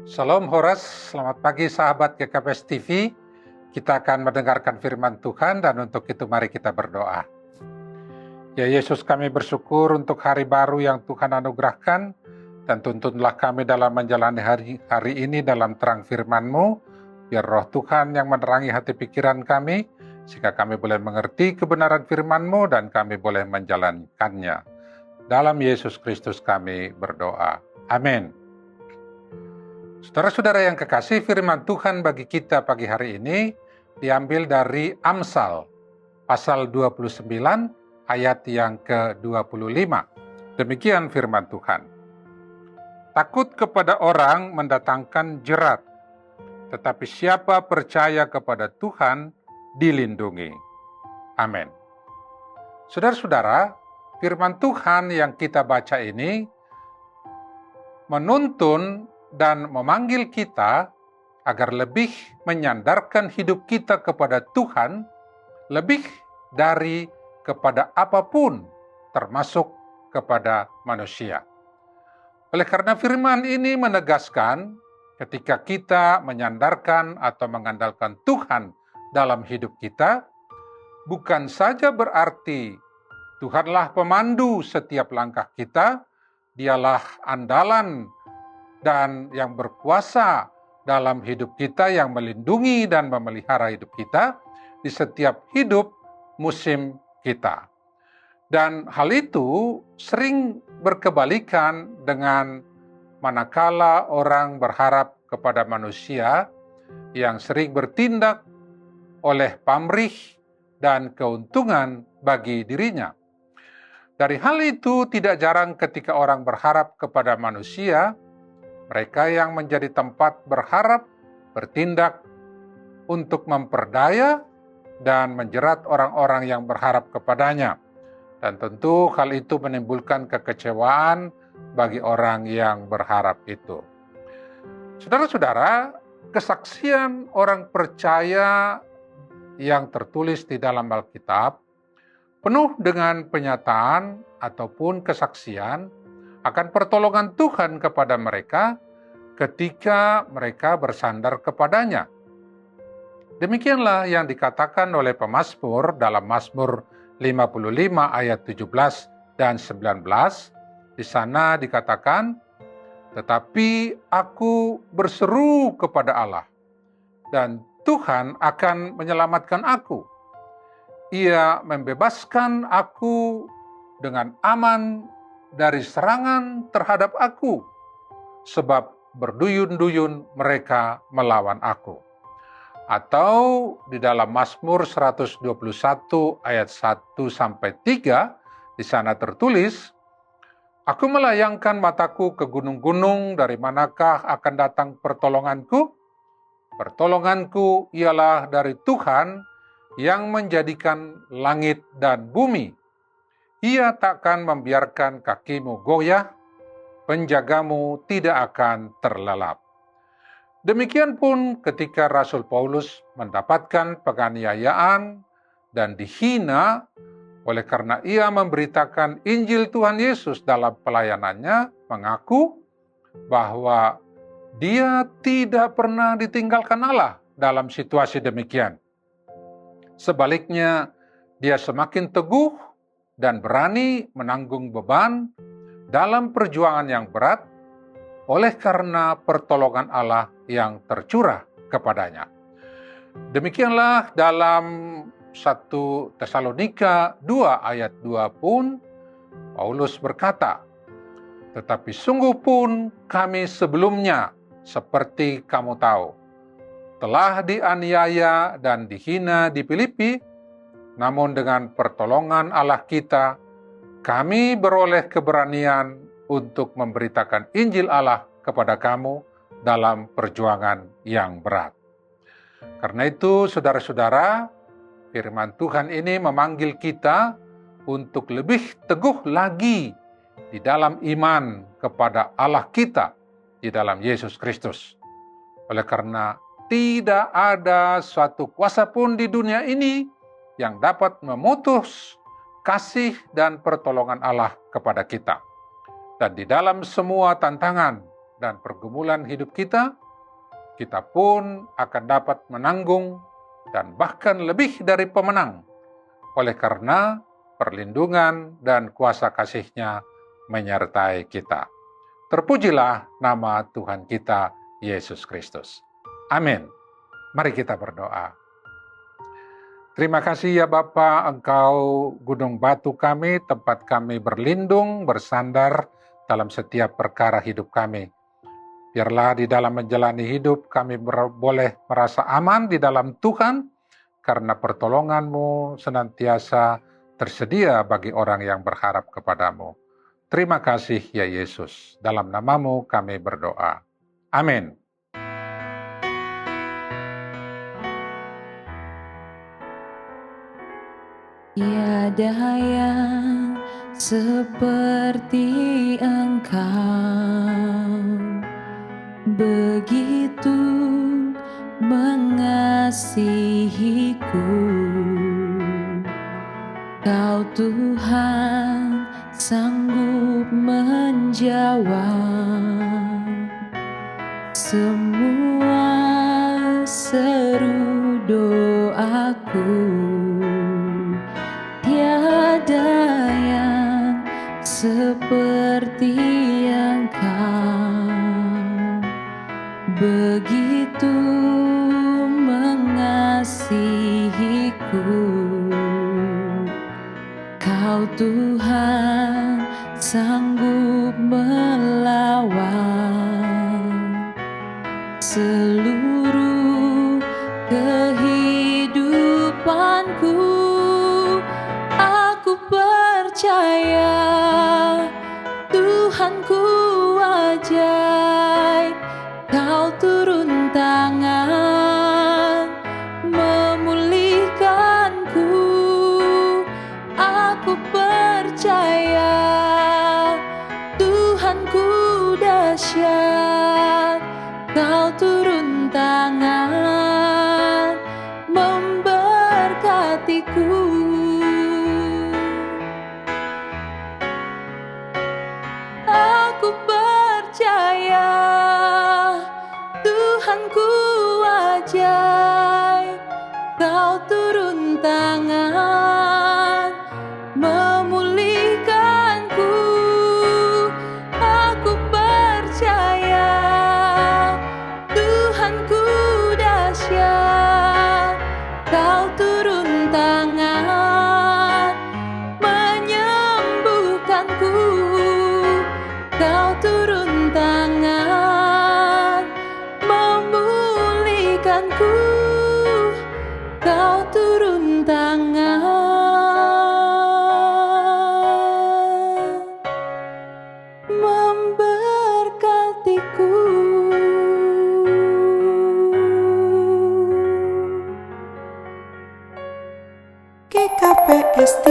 Salam Horas, selamat pagi sahabat GKPS TV. Kita akan mendengarkan firman Tuhan dan untuk itu mari kita berdoa. Ya Yesus, kami bersyukur untuk hari baru yang Tuhan anugerahkan dan tuntunlah kami dalam menjalani hari ini dalam terang firman-Mu. Biar roh Tuhan yang menerangi hati pikiran kami sehingga kami boleh mengerti kebenaran firman-Mu dan kami boleh menjalankannya. Dalam Yesus Kristus kami berdoa. Amin. Saudara-saudara yang kekasih, firman Tuhan bagi kita pagi hari ini diambil dari Amsal, pasal 29, ayat yang ke-25. Demikian firman Tuhan. Takut kepada orang mendatangkan jerat, tetapi siapa percaya kepada Tuhan dilindungi. Amin. Saudara-saudara, firman Tuhan yang kita baca ini menuntun dan memanggil kita agar lebih menyandarkan hidup kita kepada Tuhan, lebih dari kepada apapun, termasuk kepada manusia. Oleh karena firman ini menegaskan, ketika kita menyandarkan atau mengandalkan Tuhan dalam hidup kita, bukan saja berarti Tuhanlah pemandu setiap langkah kita, Dialah andalan dan yang berkuasa dalam hidup kita, yang melindungi dan memelihara hidup kita di setiap hidup musim kita. Dan hal itu sering berkebalikan dengan manakala orang berharap kepada manusia yang sering bertindak oleh pamrih dan keuntungan bagi dirinya. Dari hal itu tidak jarang ketika orang berharap kepada manusia, mereka yang menjadi tempat berharap bertindak untuk memperdaya dan menjerat orang-orang yang berharap kepadanya. Dan tentu hal itu menimbulkan kekecewaan bagi orang yang berharap itu. Saudara-saudara, kesaksian orang percaya yang tertulis di dalam Alkitab penuh dengan penyataan ataupun kesaksian akan pertolongan Tuhan kepada mereka ketika mereka bersandar kepadanya. Demikianlah yang dikatakan oleh pemazmur dalam Mazmur 55 ayat 17 dan 19. Di sana dikatakan, "Tetapi aku berseru kepada Allah, dan Tuhan akan menyelamatkan aku. Ia membebaskan aku dengan aman dari serangan terhadap aku, sebab berduyun-duyun mereka melawan aku." Atau di dalam Mazmur 121 ayat 1-3, di sana tertulis, "Aku melayangkan mataku ke gunung-gunung, dari manakah akan datang pertolonganku? Pertolonganku ialah dari Tuhan yang menjadikan langit dan bumi. Ia takkan membiarkan kakimu goyah, penjagamu tidak akan terlelap." Demikian pun ketika Rasul Paulus mendapatkan penganiayaan dan dihina oleh karena ia memberitakan Injil Tuhan Yesus dalam pelayanannya, mengaku bahwa dia tidak pernah ditinggalkan Allah dalam situasi demikian. Sebaliknya, dia semakin teguh dan berani menanggung beban dalam perjuangan yang berat oleh karena pertolongan Allah yang tercurah kepadanya. Demikianlah dalam 1 Tesalonika 2 ayat 2 pun Paulus berkata, "Tetapi sungguh pun kami sebelumnya, seperti kamu tahu, telah dianiaya dan dihina di Filipi, namun dengan pertolongan Allah kita, kami beroleh keberanian untuk memberitakan Injil Allah kepada kamu dalam perjuangan yang berat." Karena itu, saudara-saudara, firman Tuhan ini memanggil kita untuk lebih teguh lagi di dalam iman kepada Allah kita di dalam Yesus Kristus. Oleh karena tidak ada suatu kuasa pun di dunia ini yang dapat memutus kasih dan pertolongan Allah kepada kita. Dan di dalam semua tantangan, dan pergumulan hidup kita, kita pun akan dapat menanggung dan bahkan lebih dari pemenang, oleh karena perlindungan dan kuasa kasih-Nya menyertai kita. Terpujilah nama Tuhan kita, Yesus Kristus. Amin. Mari kita berdoa. Terima kasih ya Bapa, Engkau gunung batu kami, tempat kami berlindung, bersandar dalam setiap perkara hidup kami. Biarlah di dalam menjalani hidup kami boleh merasa aman di dalam Tuhan, karena pertolongan-Mu senantiasa tersedia bagi orang yang berharap kepadamu. Terima kasih ya Yesus, dalam nama-Mu kami berdoa. Amin. Tiada yang seperti Engkau, begitu mengasihiku. Kau Tuhan sanggup menjawab semua seru doaku. Tiada yang seperti Engkau, begitu mengasihiku. Kau Tuhan sanggup melawan seluruh kehidupanku. Aku percaya Tuhanku ajaib, Kau turun tangan memulihkanku. Aku percaya Tuhanku dahsyat, Kau turun tangan memberkatiku. Aku percaya Tuhanku ajaib, Kau turun tangan memulihkanku. Aku percaya Tuhanku dahsyat, Kau turun tangan menyembuhkanku. Kau turun tangan memulihkanku. Kau turun tangan memberkatiku. GKPST